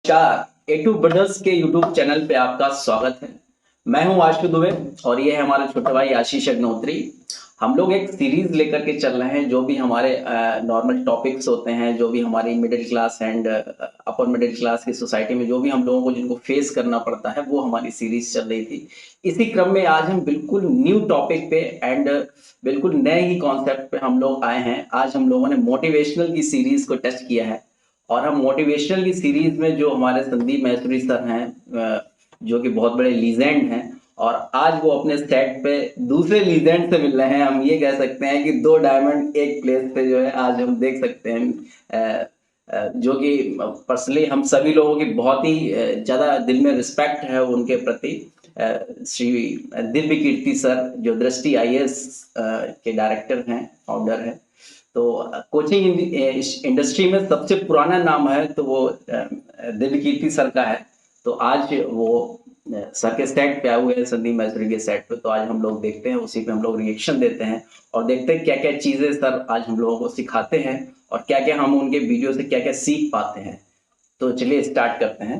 नमस्कार। ए two brothers के YouTube channel पे आपका स्वागत है। मैं हूं आशु दुबे और ये है हमारा छोटा भाई आशीष अग्नोत्री। हम लोग एक सीरीज लेकर के चल रहे हैं। जो भी हमारे नॉर्मल टॉपिक्स होते हैं, जो भी हमारी middle class and upper middle class की सोसाइटी में जो भी हम लोगों को जिनको फेस करना पड़ता है, वो हमारी सीरीज चल रही थी। इसी क्रम में आज हम बिल्कुल न्यू टॉपिक पे एंड बिल्कुल नए ही कॉन्सेप्ट पे हम लोग आए हैं। आज हम लोगों ने मोटिवेशनल की सीरीज को टच किया है और हम मोटिवेशनल की सीरीज में जो हमारे संदीप मैसूरी सर हैं, जो कि बहुत बड़े लीजेंड हैं, और आज वो अपने सेट पे दूसरे लीजेंड से मिल रहे हैं। हम ये कह सकते हैं कि दो डायमंड एक प्लेस पे जो है आज हम देख सकते हैं, जो कि पर्सनली हम सभी लोगों की बहुत ही ज़्यादा दिल में रिस्पेक्ट है उनके प्रति। श्री दिव्य कीर्ति सर, जो दृष्टि आईएएस के डायरेक्टर हैं, फाउंडर हैं। तो कोचिंग इंडस्ट्री में सबसे पुराना नाम है तो वो दिव्य कीर्ति सर का है। तो आज वो सर के सेट पे आए हुए हैं, संदीप मैसूरी के सेट पे। तो आज हम लोग देखते हैं, उसी पे हम लोग रिएक्शन देते हैं और देखते हैं क्या क्या चीजें सर आज हम लोगों को सिखाते हैं और क्या क्या हम उनके वीडियो से क्या क्या सीख पाते हैं। तो चलिए स्टार्ट करते हैं।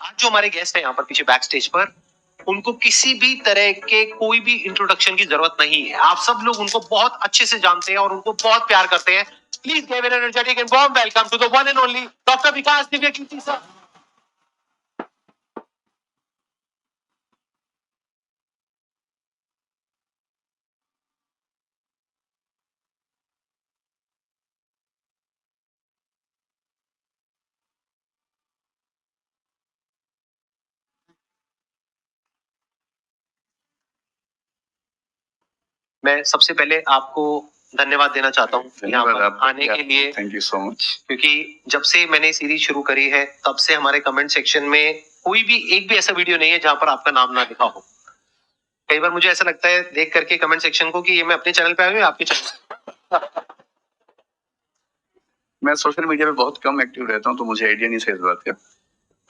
आज जो हमारे गेस्ट है यहाँ पर पीछे बैक स्टेज पर, उनको किसी भी तरह के कोई भी इंट्रोडक्शन की जरूरत नहीं है। आप सब लोग उनको बहुत अच्छे से जानते हैं और उनको बहुत प्यार करते हैं। Please give an energetic and warm welcome to the one and only doctor Vikas Divya Kirti sir. मैं सबसे पहले आपको धन्यवाद देना चाहता हूँ यहाँ पर आने के लिए। Thank you so much. क्योंकि जब से मैंने सीरीज शुरू करी है तब से हमारे कमेंट सेक्शन में कोई भी एक भी ऐसा वीडियो नहीं है जहां पर आपका नाम ना लिखा हो। कई बार मुझे ऐसा लगता है देख करके कमेंट सेक्शन को कि ये मैं अपने चैनल पे आया हूँ या आपके चैनल। मैं सोशल मीडिया पे बहुत कम एक्टिव रहता हूँ तो मुझे आइडिया नहीं था इस बात का,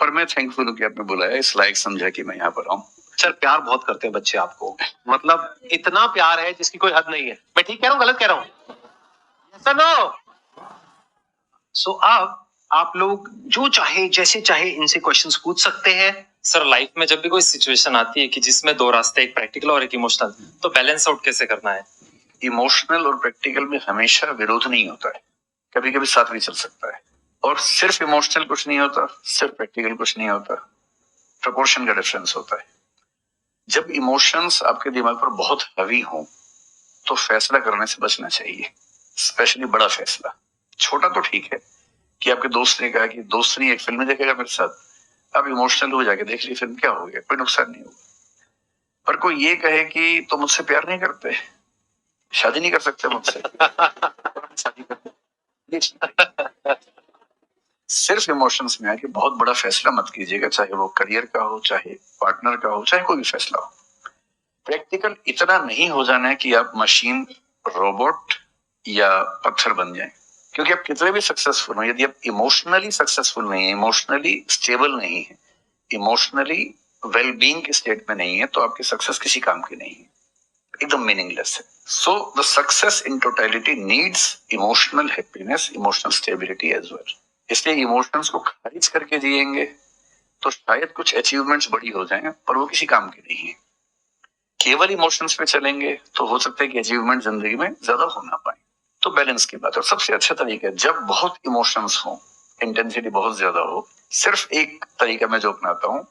पर मैं थैंकफुल हूँ कि आपने बुलाया, इस लायक समझा कि मैं यहाँ पर आऊँ। सर प्यार बहुत करते हैं बच्चे आपको, मतलब इतना प्यार है जिसकी कोई हद नहीं है। मैं ठीक कह रहा हूँ गलत कह रहा हूँ? Sir no. सो आप लोग जो चाहे जैसे चाहे इनसे क्वेश्चंस पूछ सकते हैं। सर लाइफ में जब भी कोई सिचुएशन आती है कि जिसमें दो रास्ते, एक प्रैक्टिकल और एक इमोशनल, तो बैलेंस आउट कैसे करना है? इमोशनल और प्रैक्टिकल में हमेशा विरोध नहीं होता है, कभी कभी साथ भी चल सकता है। और सिर्फ इमोशनल कुछ नहीं होता, सिर्फ प्रैक्टिकल कुछ नहीं होता, प्रोपोर्शन का डिफरेंस होता है। जब इमोशंस आपके दिमाग पर बहुत हावी हो तो फैसला करने से बचना चाहिए, स्पेशली बड़ा फैसला। छोटा तो ठीक है कि आपके दोस्त ने कहा कि दोस्त नहीं एक फिल्म देखेगा मेरे साथ, आप इमोशनल हो जाके देख ली फिल्म, क्या हो गया, कोई नुकसान नहीं होगा। पर कोई ये कहे कि तो मुझसे प्यार नहीं करते, शादी नहीं कर सकते मुझसे, शादी करते। सिर्फ इमोशंस में आके बहुत बड़ा फैसला मत कीजिएगा, चाहे वो करियर का हो, चाहे पार्टनर का हो, चाहे कोई भी फैसला हो। प्रैक्टिकल इतना नहीं हो जाना है कि आप मशीन, रोबोट या पत्थर बन जाएं। क्योंकि आप कितने भी सक्सेसफुल हो, यदि आप इमोशनली सक्सेसफुल नहीं है, इमोशनली स्टेबल नहीं है, इमोशनली वेलबींग के स्टेट में नहीं है, तो आपकी सक्सेस किसी काम की नहीं है, एकदम मीनिंगलेस है। So the success in totality needs emotional happiness, emotional stability as well. इसलिए इमोशंस को खारिज करके जिएंगे तो शायद कुछ अचीवमेंट्स बड़ी हो जाएं, पर वो किसी काम की नहीं है। केवल इमोशंस पे चलेंगे तो हो सकता है कि अचीवमेंट जिंदगी में ज्यादा हो ना पाए। तो बैलेंस की बात है। सबसे अच्छा तरीका है जब बहुत इमोशंस हो, इंटेंसिटी बहुत ज्यादा हो, सिर्फ एक तरीका मैं जो अपनाता हूँ,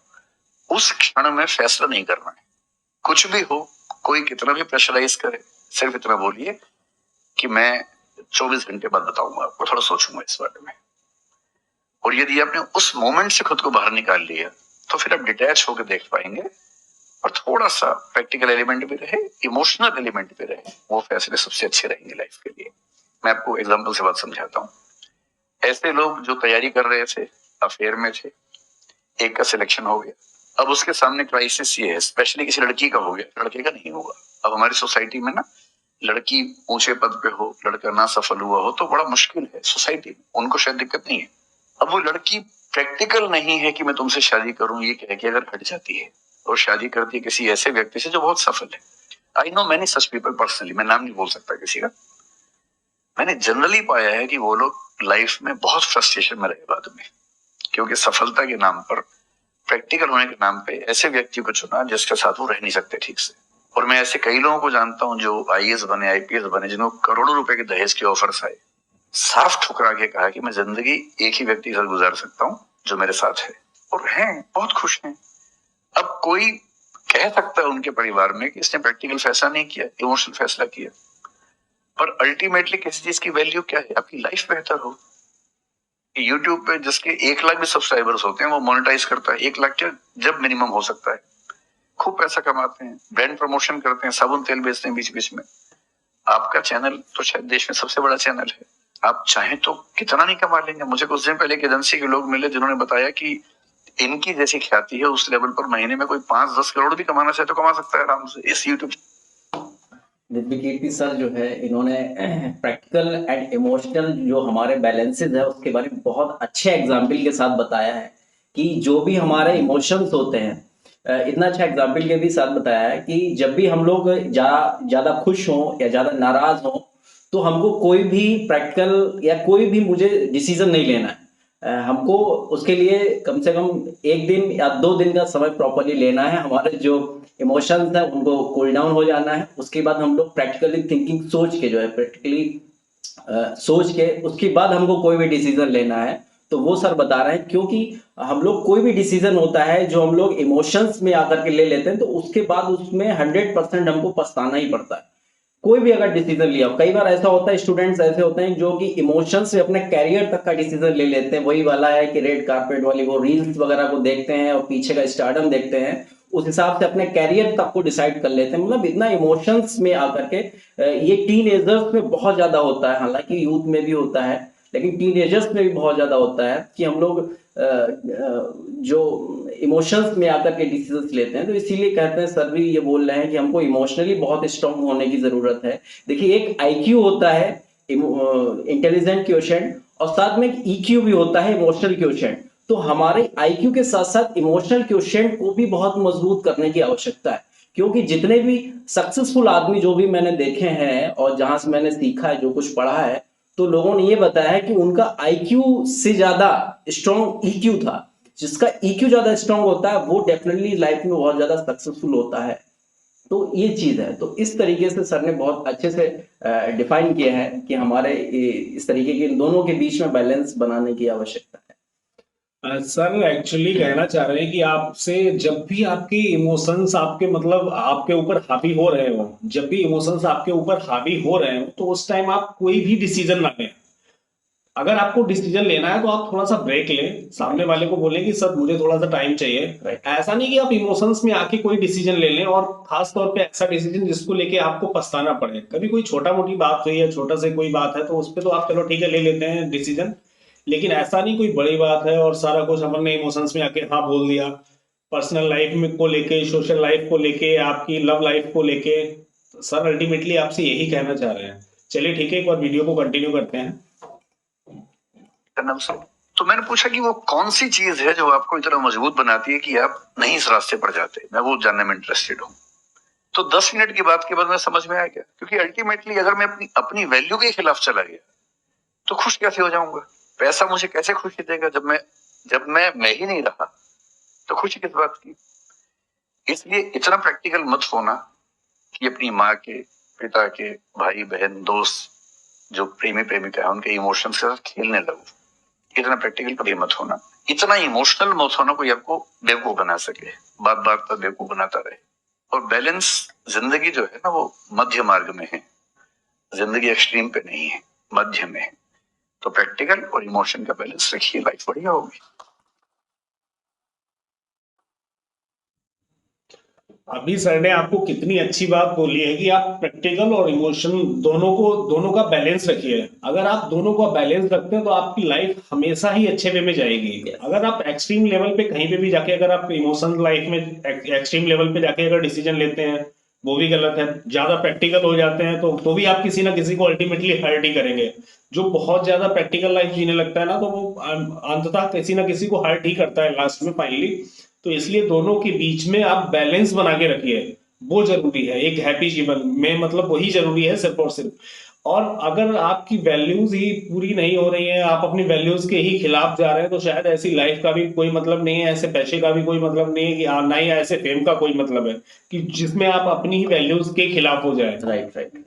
उस क्षण में फैसला नहीं करना है। कुछ भी हो, कोई कितना भी प्रेशराइज करे, सिर्फ इतना बोलिए कि मैं 24 घंटे बाद बताऊंगा आपको, थोड़ा सोचूंगा इस बारे में। और यदि आपने उस मोमेंट से खुद को बाहर निकाल लिया तो फिर आप डिटैच होकर देख पाएंगे और थोड़ा सा प्रैक्टिकल एलिमेंट भी रहे, इमोशनल एलिमेंट भी रहे, वो फैसले सबसे अच्छे रहेंगे लाइफ के लिए। मैं आपको एग्जांपल से बात समझाता हूँ। ऐसे लोग जो तैयारी कर रहे थे, अफेयर में थे, एक का सिलेक्शन हो गया, अब उसके सामने क्राइसिस ये है, स्पेशली किसी लड़की का हो गया, लड़के का नहीं होगा। अब हमारी सोसाइटी में ना, लड़की ऊंचे पद पे हो, लड़का ना सफल हुआ हो तो बड़ा मुश्किल है सोसाइटी में, उनको शायद दिक्कत नहीं है। अब वो लड़की प्रैक्टिकल नहीं है कि मैं तुमसे शादी करूं, ये कह के अगर हट जाती है और शादी करती है किसी ऐसे व्यक्ति से जो बहुत सफल है, I know many such people personally, मैं नाम नहीं बोल सकता किसी का। मैंने जनरली पाया है कि वो लोग लाइफ में बहुत फ्रस्ट्रेशन में रहे बाद में, क्योंकि सफलता के नाम पर, प्रैक्टिकल होने के नाम पे ऐसे व्यक्ति को चुना जिसके साथ वो रह नहीं सकते ठीक से। और मैं ऐसे कई लोगों को जानता हूं जो आईएएस बने, आईपीएस बने, जिनको करोड़ों रुपए के दहेज के ऑफर्स आए, साफ ठुकरा के कहा कि मैं जिंदगी एक ही व्यक्ति के साथ गुजार सकता हूं जो मेरे साथ है, और हैं बहुत खुश हैं। अब कोई कह सकता है उनके परिवार में कि इसने प्रैक्टिकल फैसला नहीं किया, इमोशनल फैसला किया, पर अल्टीमेटली किसी चीज की वैल्यू क्या है? आपकी लाइफ बेहतर हो। यूट्यूब पे जिसके 1 लाख भी सब्सक्राइबर्स होते हैं वो मोनेटाइज करता है 1 लाख जब मिनिमम हो सकता है, खूब पैसा कमाते हैं, ब्रांड प्रमोशन करते हैं, साबुन तेल बेचते हैं बीच बीच में। आपका चैनल तो शायद देश में सबसे बड़ा चैनल है, आप चाहें तो कितना नहीं कमा लेंगे। मुझे कुछ दिन पहले एक एजेंसी के लोग मिले जिन्होंने बताया कि इनकी जैसी ख्याति है उस लेवल पर महीने में कोई 5-10 करोड़ भी कमाना चाहे तो कमा सकता है आराम से इस यूट्यूब। दिव्यकीर्ति सर जो है इन्होंने प्रैक्टिकल एंड इमोशनल जो हमारे बैलेंसेस है उसके बारे में बहुत अच्छे एग्जाम्पल के साथ बताया है कि जो भी हमारे इमोशंस होते हैं, इतना अच्छा एग्जाम्पल के भी साथ बताया है कि जब भी हम लोग ज़्यादा खुश हों या ज़्यादा नाराज हों तो हमको कोई भी प्रैक्टिकल या कोई भी मुझे डिसीजन नहीं लेना है। हमको उसके लिए कम से कम 1 दिन या 2 दिन का समय प्रॉपरली लेना है। हमारे जो इमोशंस है उनको कूल डाउन हो जाना है। उसके बाद हम लोग प्रैक्टिकली थिंकिंग सोच के जो है सोच के उसके बाद हमको कोई भी डिसीजन लेना है। तो वो सर बता रहे हैं क्योंकि हम लोग कोई भी डिसीजन होता है जो हम लोग इमोशंस में आकर के ले लेते हैं तो उसके बाद उसमें 100% हमको पछताना ही पड़ता है। कोई भी अगर डिसीजन लिया, कई बार ऐसा होता है स्टूडेंट्स ऐसे होते हैं जो कि इमोशन से अपने कैरियर तक का डिसीजन ले लेते हैं। वही वाला है कि रेड कारपेट वाली वो रील्स वगैरह को देखते हैं और पीछे का स्टारडम देखते हैं, उस हिसाब से अपने कैरियर तक को डिसाइड कर लेते हैं। मतलब इतना इमोशंस में आकर के ये टीनेजर्स में बहुत ज्यादा होता है, हालांकि यूथ में भी होता है लेकिन टीनेजर्स में भी बहुत ज्यादा होता है कि हम लोग जो इमोशंस में आकर के डिसीजंस लेते हैं। तो इसीलिए कहते हैं, सर भी ये बोल रहे हैं कि हमको इमोशनली बहुत स्ट्रांग होने की जरूरत है। देखिए एक आईक्यू होता है इंटेलिजेंट क्वोशिएंट और साथ में एक ईक्यू भी होता है इमोशनल क्वोशिएंट। तो हमारे आईक्यू के साथ साथ इमोशनल क्वोशिएंट को भी बहुत मजबूत करने की आवश्यकता है, क्योंकि जितने भी सक्सेसफुल आदमी जो भी मैंने देखे हैं और जहां से मैंने सीखा है, जो कुछ पढ़ा है, तो लोगों ने ये बताया है कि उनका आईक्यू से ज्यादा स्ट्रॉन्ग ईक्यू था। जिसका ईक्यू ज्यादा स्ट्रॉन्ग होता है वो डेफिनेटली लाइफ में बहुत ज्यादा सक्सेसफुल होता है। तो ये चीज है। तो इस तरीके से सर ने बहुत अच्छे से डिफाइन किया है कि हमारे इस तरीके के इन दोनों के बीच में बैलेंस बनाने की आवश्यकता है। सर एक्चुअली कहना चाह रहे हैं कि आपसे जब भी आपके इमोशंस आपके मतलब आपके ऊपर हावी हो रहे हो, जब भी इमोशंस आपके ऊपर हावी हो रहे हो तो उस टाइम आप कोई भी डिसीजन ना लें। अगर आपको डिसीजन लेना है तो आप थोड़ा सा ब्रेक लें, सामने वाले को बोलें कि सर मुझे थोड़ा सा टाइम चाहिए। ऐसा नहीं कि आप इमोशंस में आके कोई डिसीजन ले लें, और खास तौर पे ऐसा डिसीजन जिसको लेके आपको पछताना पड़े। कभी कोई छोटा मोटी बात हुई है, छोटा से कोई बात है तो उस पर तो आप चलो ठीक है ले लेते हैं डिसीजन, लेकिन ऐसा नहीं कोई बड़ी बात है और सारा कुछ हमने इमोशंस में आके हाँ बोल दिया। पर्सनल लाइफ में को लेके, सोशल लाइफ को लेके, आपकी लव लाइफ को लेके, सर अल्टीमेटली आपसे यही कहना चाह रहे हैं। चलिए ठीक है, एक बार वीडियो को कंटिन्यू करते हैं। तो मैंने पूछा कि वो कौन सी चीज है जो आपको इतना मजबूत बनाती है कि आप नहीं इस रास्ते पर जाते। मैं वो जानने में इंटरेस्टेड हूँ। तो 10 मिनट की बात के बाद मैं समझ में आ गया, क्योंकि अल्टीमेटली अगर मैं अपनी वैल्यू के खिलाफ चला गया तो खुश कैसे हो जाऊंगा? पैसा मुझे कैसे खुशी देगा जब मैं ही नहीं रहा? तो खुशी किस बात की? इसलिए इतना प्रैक्टिकल मत होना कि अपनी माँ के, पिता के, भाई बहन, दोस्त, जो प्रेमी प्रेमिका है उनके इमोशंस के साथ खेलने लगो। इतना प्रैक्टिकल कभी मत होना, इतना इमोशनल मत होना कोई आपको बेवकूफ बना सके, बात बात पर बेवकूफ बनाता रहे। और बैलेंस जिंदगी जो है ना वो मध्य मार्ग में है, जिंदगी एक्सट्रीम पे नहीं है, मध्य में है। तो प्रैक्टिकल और इमोशन का बैलेंस रखिए, लाइफ बढ़िया होगी। अभी सर ने आपको कितनी अच्छी बात बोली है कि आप प्रैक्टिकल और इमोशन दोनों का बैलेंस रखिए। अगर आप दोनों का बैलेंस रखते हैं तो आपकी लाइफ हमेशा ही अच्छे वे में जाएगी। अगर आप एक्सट्रीम लेवल पे कहीं पे भी जाके अगर आप इमोशन लाइफ में एक्सट्रीम लेवल पे जाके अगर डिसीजन लेते हैं वो भी गलत है। ज्यादा प्रैक्टिकल हो जाते हैं तो भी आप किसी ना किसी को अल्टीमेटली हर्ट ही करेंगे। जो बहुत ज्यादा प्रैक्टिकल लाइफ जीने लगता है ना तो वो अंततः किसी ना किसी को हर्ट ही करता है लास्ट में फाइनली। तो इसलिए दोनों के बीच में आप बैलेंस बना के रखिए। वो जरूरी है एक हैप्पी जीवन में, मतलब वही जरूरी है सिर्फ और सिर्फ। और अगर आपकी वैल्यूज ही पूरी नहीं हो रही हैं, आप अपनी वैल्यूज के ही खिलाफ जा रहे हैं, तो शायद ऐसी लाइफ का भी कोई मतलब नहीं है, ऐसे पैसे का भी कोई मतलब नहीं है, कि ना ही ऐसे फेम का कोई मतलब है कि जिसमें आप अपनी ही वैल्यूज के खिलाफ हो जाए। Right right.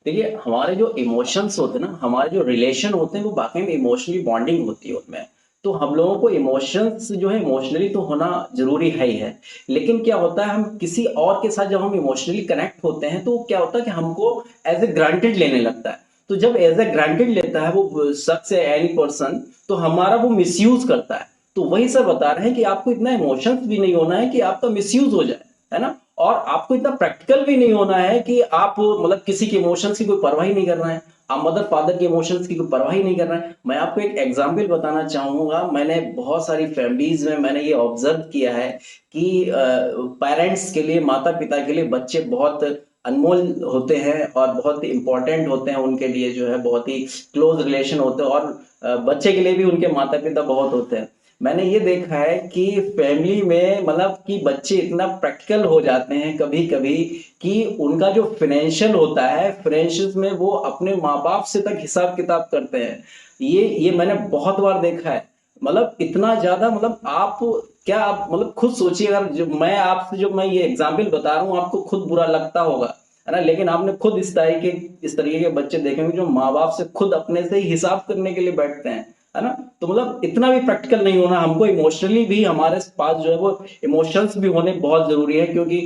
देखिए हमारे जो इमोशंस होते हैं ना, हमारे जो रिलेशन होते हैं, वो वाकई में इमोशनली बॉन्डिंग होती है उनमें। तो हम लोगों को इमोशंस जो है इमोशनली तो होना जरूरी है ही है, लेकिन क्या होता है हम किसी और के साथ जब हम इमोशनली कनेक्ट होते हैं तो क्या होता है कि हमको एज ए ग्रांटेड लेने लगता है। तो जब एज ए ग्रांटेड लेता है वो शख्स या एनी पर्सन, तो हमारा वो मिसयूज करता है। तो वही सर बता रहे हैं कि आपको इतना इमोशंस भी नहीं होना है कि आपका मिसयूज हो जाए, है ना। और आपको इतना प्रैक्टिकल भी नहीं होना है कि आप मतलब किसी के इमोशंस की कोई परवाह ही नहीं कर रहे हैं, आप मदर फादर के इमोशंस की कोई परवाह ही नहीं कर रहे हैं। मैं आपको एक एग्जांपल बताना चाहूंगा, मैंने बहुत सारी फैमिलीज में मैंने ये ऑब्जर्व किया है कि पेरेंट्स के लिए, माता पिता के लिए बच्चे बहुत अनमोल होते हैं और बहुत इंपॉर्टेंट होते हैं उनके लिए, जो है बहुत ही क्लोज रिलेशन होते हैं, और बच्चे के लिए भी उनके माता पिता बहुत होते हैं। मैंने ये देखा है कि फैमिली में मतलब कि बच्चे इतना प्रैक्टिकल हो जाते हैं कभी कभी कि उनका जो फाइनेंशियल होता है, फाइनेंशियल में वो अपने माँ बाप से तक हिसाब किताब करते हैं। ये मैंने बहुत बार देखा है। मतलब इतना ज्यादा, मतलब आप क्या आप मतलब खुद सोचिए, अगर जो मैं आपसे जो मैं ये एग्जाम्पल बता रहा हूँ आपको खुद बुरा लगता होगा, है ना, लेकिन आपने खुद इस तरीके के बच्चे देखेंगे जो माँ बाप से खुद अपने से ही हिसाब करने के लिए बैठते हैं, है ना। तो मतलब इतना भी प्रैक्टिकल नहीं होना, हमको इमोशनली भी हमारे पास जो है वो इमोशंस भी होने बहुत जरूरी है, क्योंकि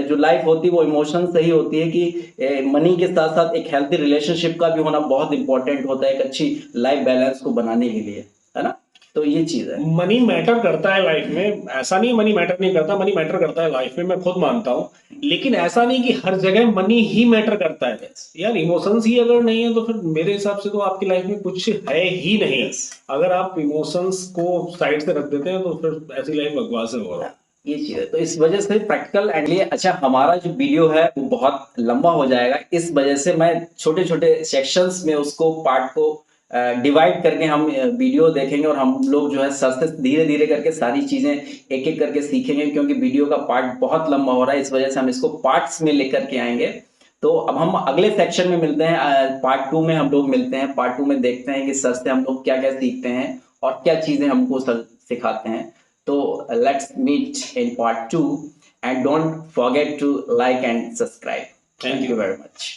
जो लाइफ होती है वो इमोशन से ही होती है। कि मनी के साथ साथ एक हेल्थी रिलेशनशिप का भी होना बहुत इंपॉर्टेंट होता है एक अच्छी लाइफ बैलेंस को बनाने के लिए, है ना। तो ये चीज है। मनी मैटर करता है लाइफ में, ऐसा नहीं मनी मैटर नहीं करता, मनी मैटर करता है लाइफ में, मैं खुद मानता हूँ। लेकिन ऐसा नहीं कि हर जगह मनी ही मैटर करता है। यार इमोशंस ही अगर नहीं है तो फिर मेरे हिसाब से तो आपकी लाइफ में कुछ है ही नहीं। अगर आप इमोशंस को साइड से रख देते हैं तो फिर ऐसी लाइफ बकवास है। और ये चीज है, तो इस वजह से प्रैक्टिकल एंड लिए अच्छा हमारा जो वीडियो है वो बहुत लंबा हो जाएगा, इस वजह से मैं छोटे छोटे सेक्शंस में उसको पार्ट को डिवाइड करके हम वीडियो देखेंगे, और हम लोग जो है सर से धीरे धीरे करके सारी चीजें एक एक करके सीखेंगे, क्योंकि वीडियो का पार्ट बहुत लंबा हो रहा है, इस वजह से हम इसको पार्ट्स में लेकर के आएंगे। तो अब हम अगले सेक्शन में मिलते हैं, पार्ट 2 में हम लोग मिलते हैं। पार्ट 2 में देखते हैं कि सर से हम लोग क्या क्या सीखते हैं और क्या चीजें हमको सर सिखाते हैं। So let's meet in part 2, and don't forget to like and subscribe. Thank you very much.